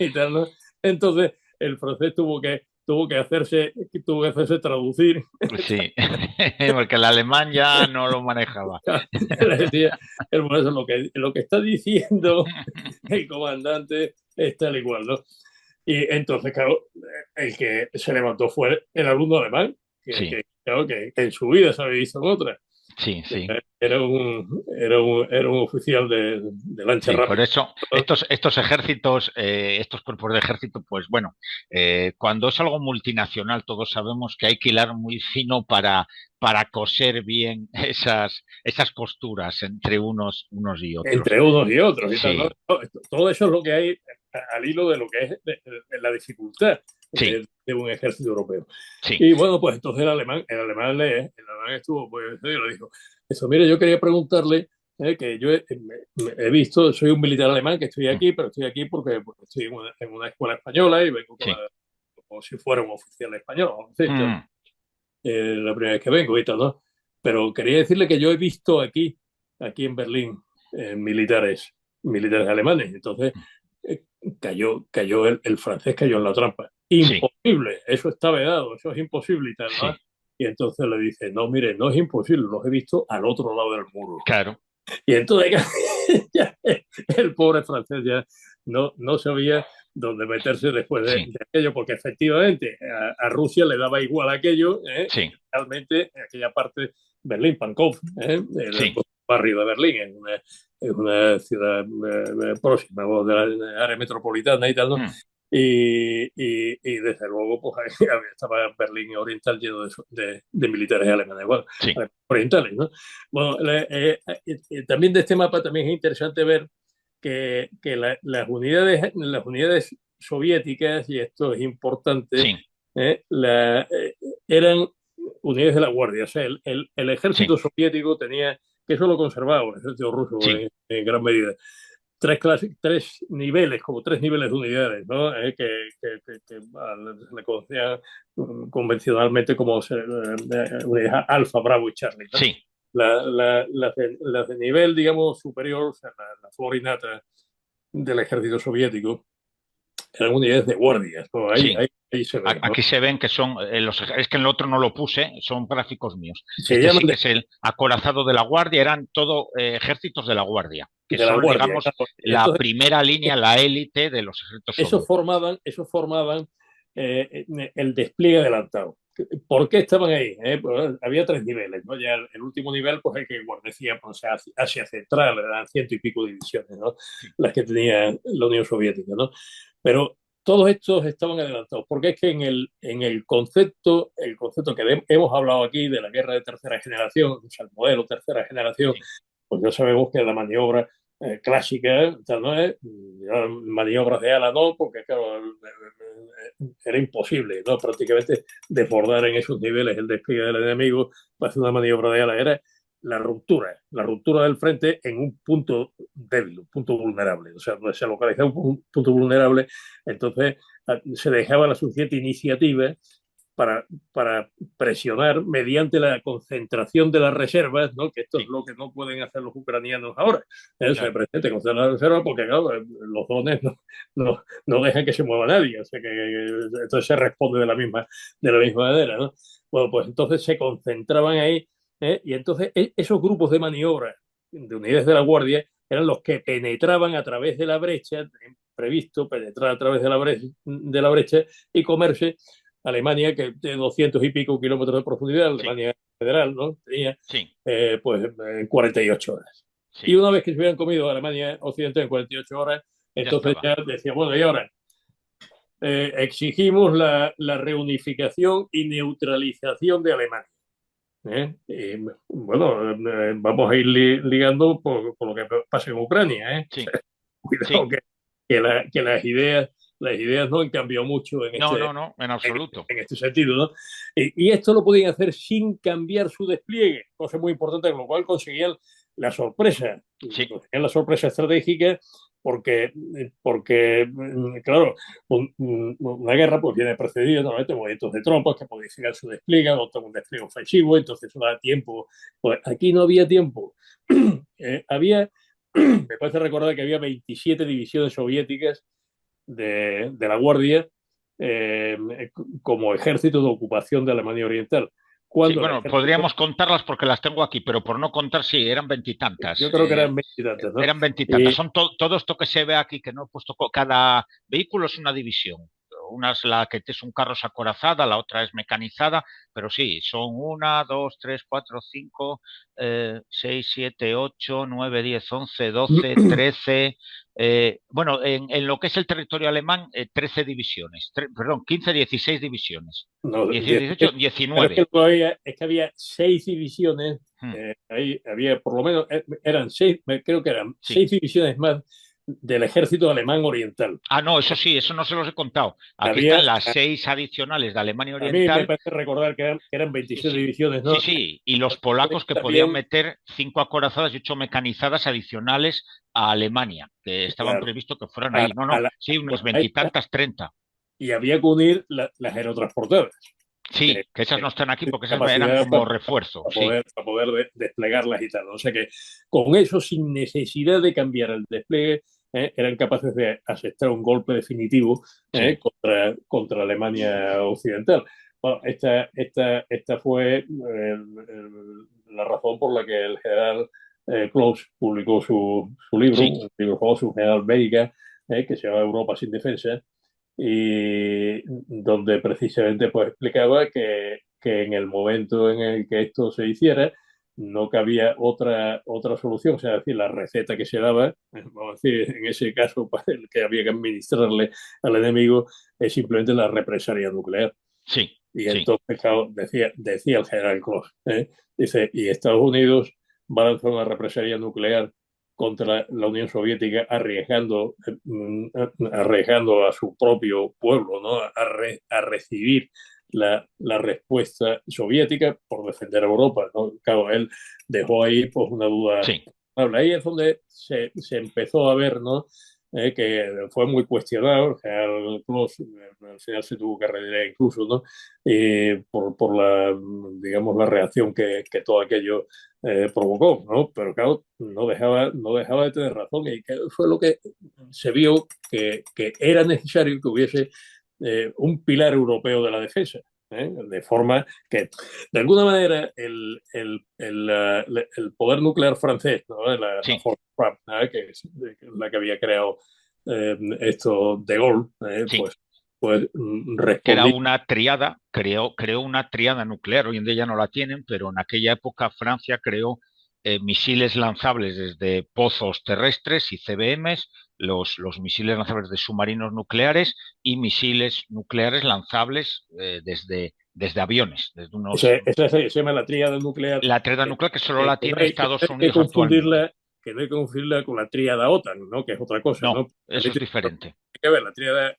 y tal, ¿no? Entonces el francés tuvo que hacerse traducir. Sí, porque el alemán ya no lo manejaba. Le decía, hermano, eso es lo que está diciendo el comandante es tal y cual, ¿no? Y entonces, claro, el que se levantó fue el alumno alemán, Sí, claro, que en su vida se había visto en otra. sí, sí. Era un oficial de lancha Sí, por rápida, eso ¿no? estos ejércitos, estos cuerpos de ejército, pues bueno, cuando es algo multinacional, todos sabemos que hay que hilar muy fino para coser bien esas costuras entre unos y otros. Entre unos y otros y tal, ¿no? Sí, Todo eso es lo que hay al hilo de lo que es la dificultad sí, de un ejército europeo. sí. Y bueno, pues entonces el alemán estuvo, pues le dijo, eso, mire, yo quería preguntarle, que yo he visto, soy un militar alemán que estoy Mm, aquí, pero estoy aquí porque estoy en una escuela española y vengo sí. como si fuera un oficial español, ¿sí? Mm, La primera vez que vengo y tal, ¿no? Pero quería decirle que yo he visto aquí en Berlín, militares alemanes. Entonces, eh, cayó el francés cayó en la trampa. sí, Imposible, eso está vedado, eso es imposible y tal, ¿no? sí, Y entonces le dice, no, mire, no es imposible, los he visto al otro lado del muro. claro. Y entonces ya, el pobre francés ya no sabía dónde meterse después de, Sí, de aquello, porque efectivamente a Rusia le daba igual aquello, y sí, realmente en aquella parte, Berlín, Pankow, el sí. barrio de Berlín, en una ciudad próxima, de la área metropolitana y tal, ¿no? Mm, Y desde luego, pues ahí estaba Berlín Oriental lleno de militares alemanes, bueno, sí, orientales, ¿no? Bueno, también de este mapa también es interesante ver que las unidades soviéticas, y esto es importante, sí, eran unidades de la Guardia. O sea, el sí, ejército soviético tenía que eso lo conservaba el ejército ruso Sí, en gran medida. Tres niveles, como tres niveles de unidades, ¿no? Le conocía convencionalmente como unidades Alfa, Bravo y Charlie, ¿no? sí, Las de nivel, digamos, superior, o sea, la florinata del ejército soviético, eran unidades de guardias, ¿no? sí. Ahí se ve, ¿no? Aquí se ven que son es que en el otro no lo puse, son gráficos míos. Se Este llaman sí que es el acorazado de la Guardia, eran todo ejércitos de la Guardia, que de la son, guardia, digamos, claro. la Entonces, primera línea, la élite de los ejércitos soviéticos. esos formaban el despliegue adelantado. ¿Por qué estaban ahí? Pues, había tres niveles, ¿no? Ya el último nivel, pues el que guarnecía pues, Asia Central, eran ciento y pico divisiones, ¿no? Sí, Las que tenía la Unión Soviética, ¿no? Pero todos estos estaban adelantados, porque es que en el concepto que hemos hablado aquí de la guerra de tercera generación, o sea, el modelo tercera generación, sí, pues ya sabemos que la maniobra clásica, tal, ¿no es? Maniobras de ala no, porque claro, era imposible, ¿no? Prácticamente desbordar en esos niveles el despliegue del enemigo para hacer una maniobra de ala. Era la ruptura del frente en un punto débil, un punto vulnerable. O sea, donde se localizaba un punto vulnerable, entonces se dejaba la suficiente iniciativa para, para presionar mediante la concentración de las reservas, ¿no? Que esto es sí, lo que no pueden hacer los ucranianos ahora. Se claro. presente concentrar las reservas porque, claro, los dones no dejan que se mueva nadie. O sea, entonces se responde de la misma manera, ¿no? Bueno, pues entonces se concentraban ahí, y entonces esos grupos de maniobra de unidades de la Guardia eran los que penetraban a través de la brecha, previsto penetrar a través de la brecha y comerse Alemania, que tiene 200 y pico kilómetros de profundidad, Sí, Alemania federal, ¿no? Tenía sí, pues 48 horas. Y sí, una vez que se hubieran comido Alemania Occidental en 48 horas, ya entonces estaba. ya decía, bueno, y ahora exigimos la reunificación y neutralización de Alemania. Y, bueno, vamos a ir ligando por lo que pasa en Ucrania. Sí, Cuidado sí. que las ideas no han cambiado mucho No, no, no, en absoluto. en este sentido, ¿no? Y esto lo podían hacer sin cambiar su despliegue, cosa muy importante, con lo cual conseguían la sorpresa, Sí, conseguían la sorpresa estratégica, porque claro, una guerra pues viene precedida normalmente de movimientos de tropas que modifican su despliegue, adoptan un despliegue ofensivo, entonces no da tiempo. Pues aquí no había tiempo. Había, me parece recordar que había 27 divisiones soviéticas de la Guardia eh, como ejército de ocupación de Alemania Oriental. sí. Cuando el Bueno, ejército, podríamos contarlas porque las tengo aquí, pero por no contar, sí, eran veintitantas. yo creo que eran veintitantos, ¿no? Eran veintitantas. Y Son todo esto que se ve aquí, que no he puesto. Cada vehículo es una división. Una es la que es un carro es acorazada, la otra es mecanizada, pero sí, son una, dos, tres, cuatro, cinco, seis, siete, ocho, nueve, 10, 11, 12, 13. Bueno, en lo que es el territorio alemán, 13 divisiones. Perdón, 15, 16 divisiones. no, 16, 18, pero es 19. que luego es que había seis divisiones, Hmm, ahí había por lo menos, eran seis, creo que eran sí. seis divisiones más del ejército alemán oriental. Ah, no, eso sí, eso no se los he contado. Aquí Había, están las 6 adicionales de Alemania a mí me Oriental. parece recordar que eran Sí, 27 sí. divisiones, Sí, ¿no? sí. Y los polacos que podían También, meter 5 acorazadas y 8 mecanizadas adicionales a Alemania, que estaban claro, previsto que fueran a, ahí. No, a no, la, sí, unos ahí veintitantas, 30. y había que unir las aerotransportadas, que, Sí, que esas no que están aquí tienen porque esas eran capacidad como refuerzo. Sí, para poder desplegarlas y tal, ¿no? O sea que con eso, sin necesidad de cambiar el despliegue, eran capaces de asestar un golpe definitivo sí, contra Alemania Occidental. Bueno, esta fue la razón por la que el general Claus publicó su libro, sí, un libro famoso, General Bélica, que se llama Europa sin defensa, y donde precisamente pues explicaba que en el momento en el que esto se hiciera no cabía otra solución, o sea, es decir, la receta que se daba, vamos a decir, en ese caso para el que había que administrarle al enemigo, es simplemente la represalia nuclear. sí, Y sí, entonces, claro, decía el general Claus, dice, y Estados Unidos va a lanzar una represalia nuclear contra la Unión Soviética, arriesgando a su propio pueblo, ¿no? A recibir la respuesta soviética por defender a Europa, ¿no? Claro, él dejó ahí pues una duda. Sí, Ahí es donde se empezó a ver, ¿no? Que fue muy cuestionado, el general Clos al final se tuvo que retirar incluso, ¿no? Por la, digamos, la reacción que todo aquello provocó, ¿no? Pero claro, no dejaba de tener razón y que fue lo que se vio que era necesario que hubiese un pilar europeo de la defensa. De forma que, de alguna manera, el poder nuclear francés, ¿no? La sí. Force Trap, ¿no? Que es la que había creado esto de Gaulle, Sí, pues que era respondía. una triada, creó una triada nuclear, hoy en día ya no la tienen, pero en aquella época Francia creó misiles lanzables desde pozos terrestres y CBMs, los misiles lanzables de submarinos nucleares y misiles nucleares lanzables desde aviones, desde Esa se llama la tríada nuclear, la triada que, nuclear que solo que la no tiene hay, que no Estados hay que Unidos actualmente. confundirla, que no hay que confundirla con la tríada OTAN, ¿no? Que es otra cosa, No, ¿no? eso es diferente. Hay que ver,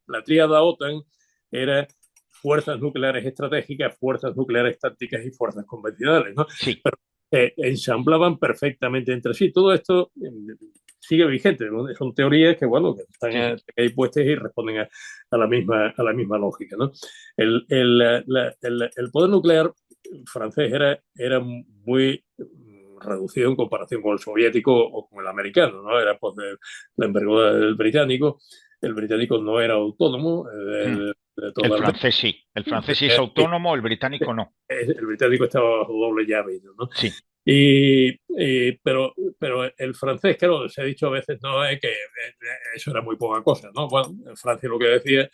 la tríada OTAN era fuerzas nucleares estratégicas, fuerzas nucleares tácticas y fuerzas convencionales, ¿no? Sí, Pero ensamblaban perfectamente entre sí. Todo esto sigue vigente, ¿no? Son teorías que, bueno, que están sí, sí. ahí puestas y responden a la misma lógica, ¿no? El poder nuclear francés era muy reducido en comparación con el soviético o con el americano, ¿no? Era pues la envergadura del británico. El británico no era autónomo Mm. El totalmente. francés sí. El francés sí es autónomo, el británico no. El británico estaba bajo doble llave, ¿no? Sí, Pero el francés, claro, se ha dicho a veces, no, es que eso era muy poca cosa, ¿no? Bueno, Francia lo que decía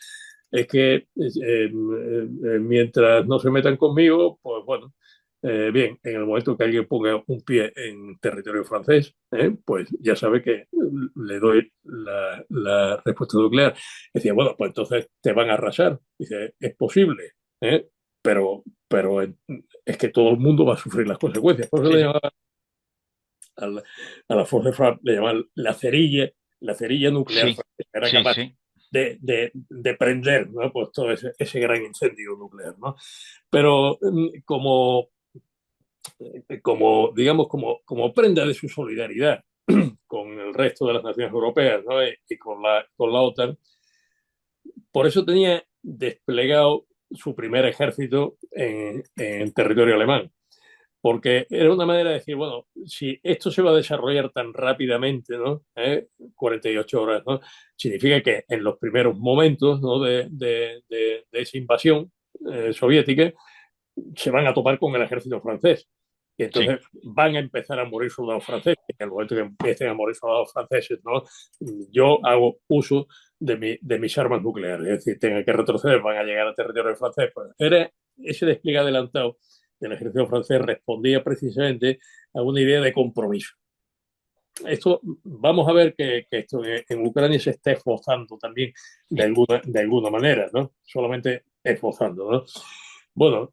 es que mientras no se metan conmigo, pues bueno, bien, en el momento que alguien ponga un pie en territorio francés, pues ya sabe que le doy la respuesta nuclear. Decía, bueno, pues entonces te van a arrasar. Dice, es posible, ¿eh? Pero es que todo el mundo va a sufrir las consecuencias. Por eso sí, le sí. llamaba a la Force Frap, le llamaban la cerilla nuclear Sí, francesa. Era sí, capaz sí. de prender, ¿no? Pues todo ese gran incendio nuclear, ¿no? Pero digamos, como prenda de su solidaridad con el resto de las naciones europeas, ¿no? Y con la OTAN, por eso tenía desplegado su primer ejército en territorio alemán, porque era una manera de decir, bueno, si esto se va a desarrollar tan rápidamente, ¿no? 48 horas, ¿no? Significa que en los primeros momentos, ¿no? de esa invasión soviética se van a topar con el ejército francés. Y Sí. entonces van a empezar a morir soldados franceses. En el momento que empiecen a morir soldados franceses, ¿no? Yo hago uso de mis armas nucleares. Es decir, tengan que retroceder, van a llegar a territorio francés. Pues era ese despliegue adelantado del ejército francés respondía precisamente a una idea de compromiso. Esto, vamos a ver que esto en Ucrania se está esforzando también Sí. de alguna manera, ¿no? Solamente esforzando, ¿no? Bueno,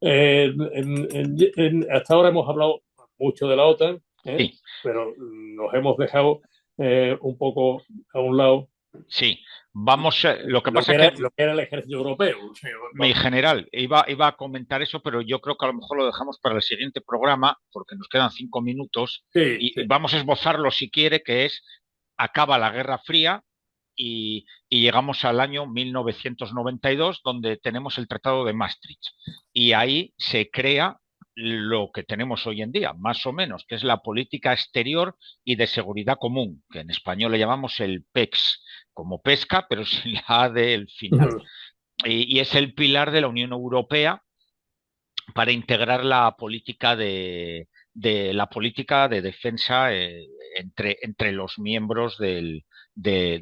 hasta ahora hemos hablado mucho de la OTAN, Sí. pero nos hemos dejado un poco a un lado Sí. Vamos, lo que lo pasa que es que era, lo que era el ejército europeo. O sea, mi general iba a comentar eso, pero yo creo que a lo mejor lo dejamos para el siguiente programa, porque nos quedan 5 minutos sí, y sí. vamos a esbozarlo si quiere, que es acaba la Guerra Fría y llegamos al año 1992, donde tenemos el Tratado de Maastricht. Y ahí se crea lo que tenemos hoy en día, más o menos, que es la política exterior y de seguridad común, que en español le llamamos el PEX, como pesca, pero sin la A del final. Y es el pilar de la Unión Europea para integrar la política de defensa entre los miembros de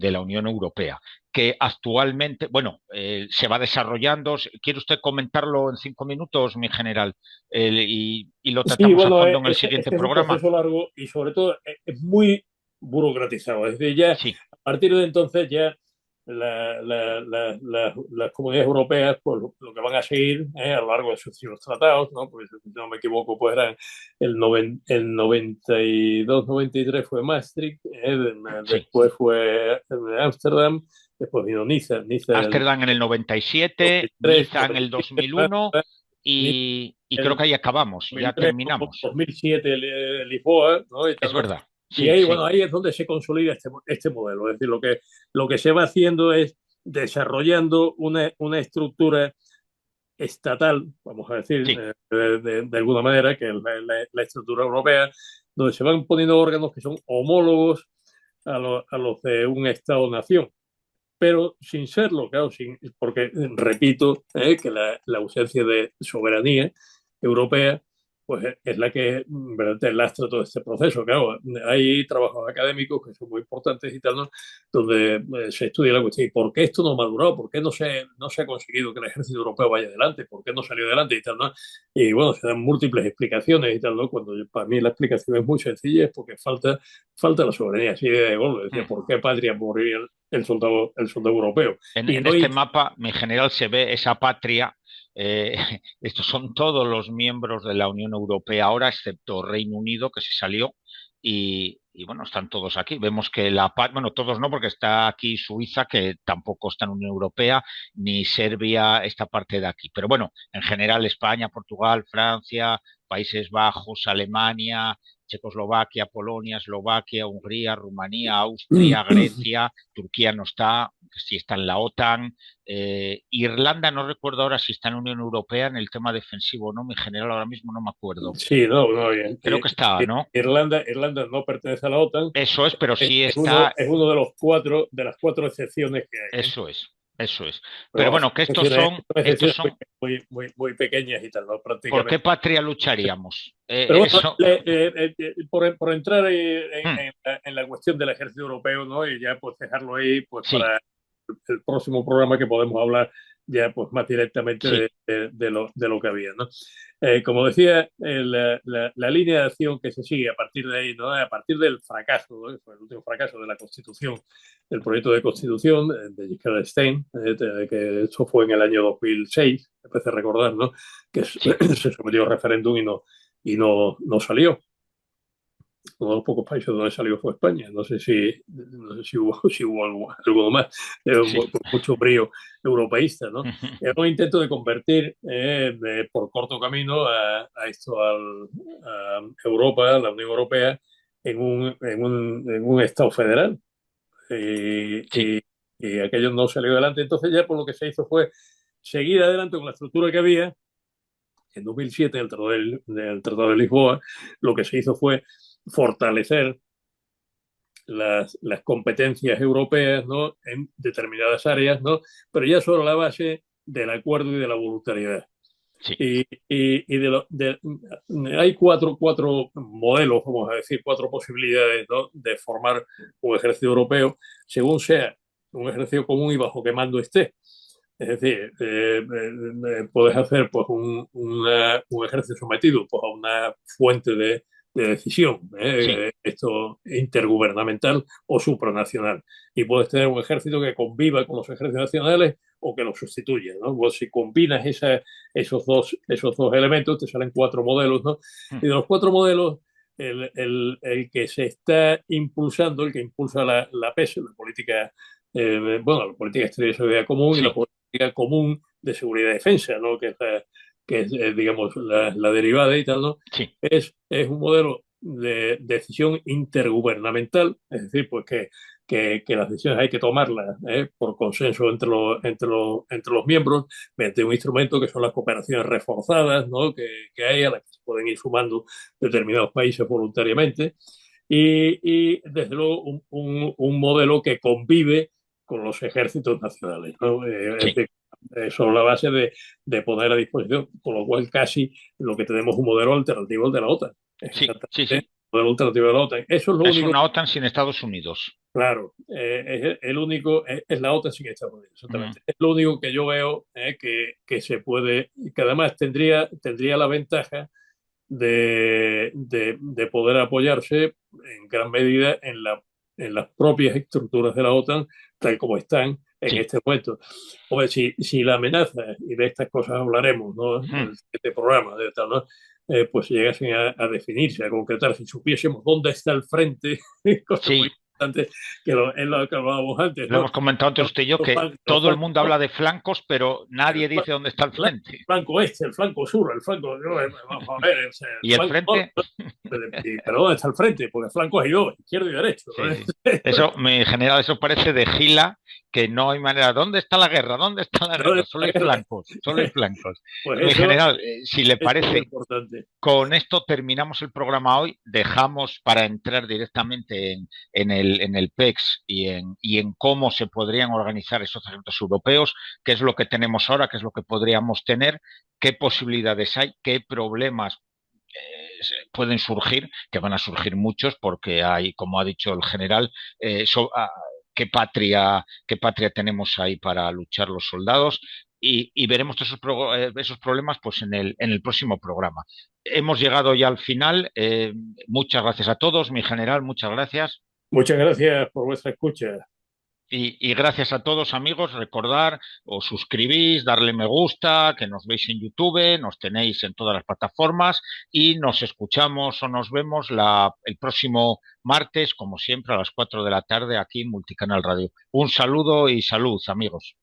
la Unión Europea, que actualmente, bueno, se va desarrollando. ¿Quiere usted comentarlo en 5 minutos, mi general? Y lo Sí, tratamos a bueno, fondo en el es siguiente que es un programa. proceso largo y sobre todo es muy burocratizado. Es decir, ya Sí, a partir de entonces ya las comunidades europeas pues, lo que van a seguir a lo largo de sus tratados, ¿no? Pues, si no me equivoco, pues eran el 92-93 fue Maastricht, sí, después fue Ámsterdam, después vino Niza, Ámsterdam en el 97, 2003, Niza en el 2001 Niza y creo el que ahí acabamos, ya 2003, terminamos. 2007 Lisboa, ¿no? Y Es tal, ¿no? verdad, Y sí, ahí, sí, bueno, ahí es donde se consolida este modelo. Es decir, lo que se va haciendo es desarrollando una estructura estatal, vamos a decir, sí. de alguna manera, que es la estructura europea, donde se van poniendo órganos que son homólogos a los de un Estado-nación, pero sin serlo, claro, porque repito que la ausencia de soberanía europea pues es la que verdaderamente lastra todo este proceso. Claro, hay trabajos académicos que son muy importantes y tal, ¿no? Donde se estudia la cuestión. ¿Y por qué esto no ha madurado? ¿Por qué no se ha conseguido que el ejército europeo vaya adelante? ¿Por qué no salió adelante y tal, ¿no? Y bueno, se dan múltiples explicaciones y tal, ¿no? Cuando para mí la explicación es muy sencilla, es porque falta la soberanía. Así de gol, decía, Mm. ¿por qué patria morir el soldado europeo? Y En no este hay, mapa, en general, se ve esa patria. eh, Estos son todos los miembros de la Unión Europea ahora, excepto Reino Unido, que se salió, y bueno, están todos aquí. Vemos que bueno, todos no, porque está aquí Suiza, que tampoco está en Unión Europea, ni Serbia, esta parte de aquí. Pero bueno, en general, España, Portugal, Francia, Países Bajos, Alemania, Checoslovaquia, Polonia, Eslovaquia, Hungría, Rumanía, Austria, Grecia, Turquía no está, sí está en la OTAN. Irlanda, no recuerdo ahora si está en la Unión Europea en el tema defensivo o no, en general ahora mismo no me acuerdo. sí, no, no, Creo que está, ¿no? Irlanda no pertenece a la OTAN, Eso es, pero sí está, es uno de los cuatro, de las cuatro excepciones que hay, ¿eh? eso es, eso es. Pero Pero vamos, bueno, que son estos excepciones son, muy pequeñas y tal, ¿no? ¿por qué Prácticamente. patria lucharíamos? Pero bueno, Eso, por entrar mm, en la cuestión del ejército europeo, ¿no? Y ya pues dejarlo ahí, pues sí, para el próximo programa que podemos hablar ya pues más directamente sí, de lo que había, ¿no? Como decía, la línea de acción que se sigue a partir de ahí, ¿no? A partir del fracaso, ¿no? Fue el último fracaso de la Constitución, del proyecto de Constitución de Giscard d'Estaing, que eso fue en el año 2006, me parece recordar, ¿no? Que sí. se sometió a referéndum no salió. Uno de los pocos países donde salió fue España. No sé si hubo, si hubo alguno más, Sí. mucho brío europeísta, ¿no? Era un intento de convertir por corto camino a Europa, a la Unión Europea, en un Estado federal. Sí, Y aquello no salió adelante. Entonces ya por lo que se hizo fue seguir adelante con la estructura que había. En 2007, del Tratado de Lisboa, lo que se hizo fue fortalecer las competencias europeas, ¿no? En determinadas áreas, ¿no? Pero ya sobre la base del acuerdo y de la voluntariedad. sí, Y hay cuatro modelos, vamos a decir, cuatro posibilidades, ¿no? De formar un ejército europeo, según sea un ejército común y bajo qué mando esté. Es decir, puedes hacer pues, un ejército sometido pues, a una fuente de decisión, sí, esto intergubernamental o supranacional. Y puedes tener un ejército que conviva con los ejércitos nacionales o que los sustituya, ¿no? Pues si combinas esos dos elementos, te salen cuatro modelos, ¿no? mm, Y de los cuatro modelos, el que se está impulsando, el que impulsa la PES, la política, bueno, la política exterior de seguridad común y la sí, política común de seguridad y defensa, ¿no? Que es digamos, la derivada y tal, ¿no? sí, Es un modelo de decisión intergubernamental, es decir, pues que las decisiones hay que tomarlas por consenso entre los miembros, mediante un instrumento que son las cooperaciones reforzadas, ¿no? Que hay, a las que se pueden ir sumando determinados países voluntariamente, desde luego un modelo que convive con los ejércitos nacionales, ¿no? Es sí, decir, sobre la base de poner a disposición, con lo cual casi lo que tenemos es un modelo alternativo al de la OTAN. Es sí, sí, exactamente sí. un modelo alternativo de la OTAN. Eso es lo Es único, una OTAN sin Estados Unidos. claro, es el único, es la OTAN sin Estados Unidos, Mm, exactamente. Es lo único que yo veo que se puede, que además tendría la ventaja de poder apoyarse en gran medida en las propias estructuras de la OTAN, tal como están en sí, este momento. O si la amenaza, y de estas cosas hablaremos, ¿no? mm, En este programa, de tal, ¿no? Pues llegasen a definirse, a concretar, si supiésemos dónde está el frente, cosa muy, sí, importante, es lo que hablábamos antes, Lo ¿no? hemos comentado antes usted y yo, que todo el mundo habla de flancos, pero nadie dice dónde está el frente. El flanco este, el flanco sur, el flanco... Vamos a ver, o sea, ¿Y el frente? Pero ¿dónde está el frente? Porque el flanco hay dos, izquierdo y derecho. Sí, sí. Eso, en general, eso parece de Gila, que no hay manera. ¿Dónde está la guerra? ¿Dónde está la guerra? Solo hay flancos, solo hay flancos. Pues En eso, general, si le eso es parece, importante. con esto terminamos el programa hoy. Dejamos para entrar directamente en el PEX y en cómo se podrían organizar esos eventos europeos, qué es lo que tenemos ahora, qué es lo que podríamos tener, qué posibilidades hay, qué problemas pueden surgir, que van a surgir muchos, porque hay, como ha dicho el general, qué patria tenemos ahí para luchar los soldados. Y veremos esos problemas pues en el próximo programa. Hemos llegado ya al final. Muchas gracias a todos, mi general, muchas gracias. Muchas gracias por vuestra escucha. Y gracias a todos, amigos. Recordar, os suscribís, darle me gusta, que nos veis en YouTube, nos tenéis en todas las plataformas y nos escuchamos o nos vemos el próximo martes, como siempre, a las 4 de la tarde aquí en Multicanal Radio. Un saludo y salud, amigos.